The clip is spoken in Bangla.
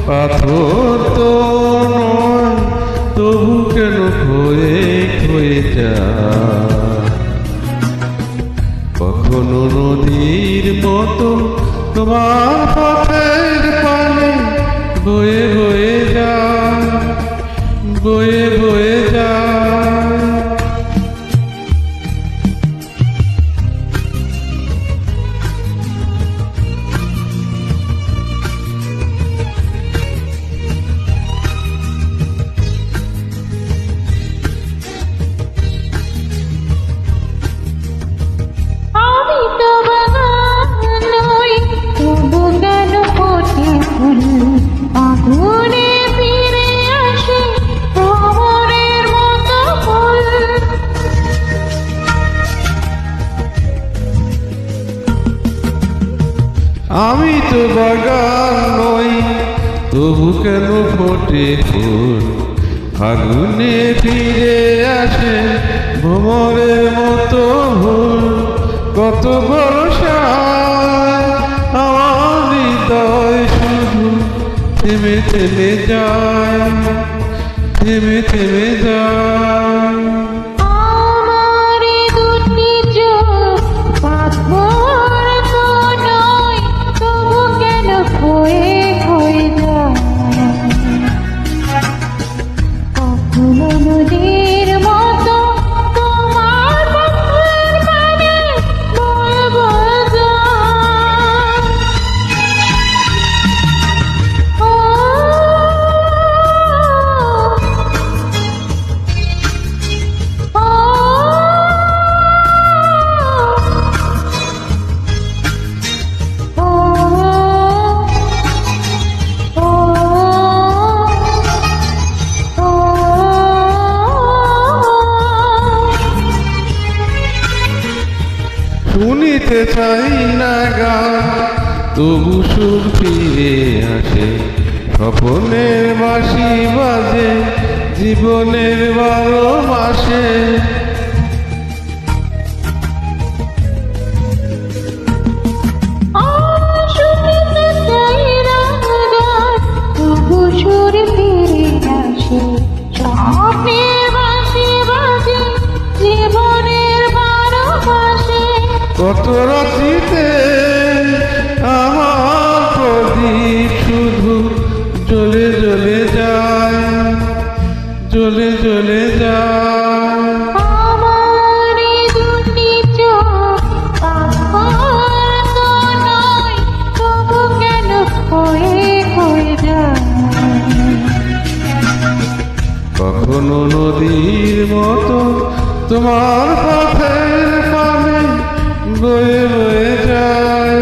পাথর তো নয়, তবু কেন ক্ষয়ে ক্ষয়ে যায়? কখনো নদীর মতো তোমার পথের পানে বয়ে বয়ে যায়, বয়ে বয়ে যায়। আমি তো বাগান নই, তবু কেন ফোটে ফুল? ফাগুনে ফিরে আসে ভ্রমরের মতো ভুল। কত ভরসা আমার হৃদয় শুধু থেমে থেমে যায়, থেমে থেমে যায়। শুনিতে চাই না গান, তবু সুর ফিরে আসে। স্বপ্নের বাঁশি বাজে জীবনের 12 মাসে। কত রাত্রিতে আমার প্রদীপ শুধু জ্বলে জ্বলে যায়, জ্বলে জ্বলে যায়। কখনো নদীর মতো তোমার পথের পানে বয়ে বয়ে যায়।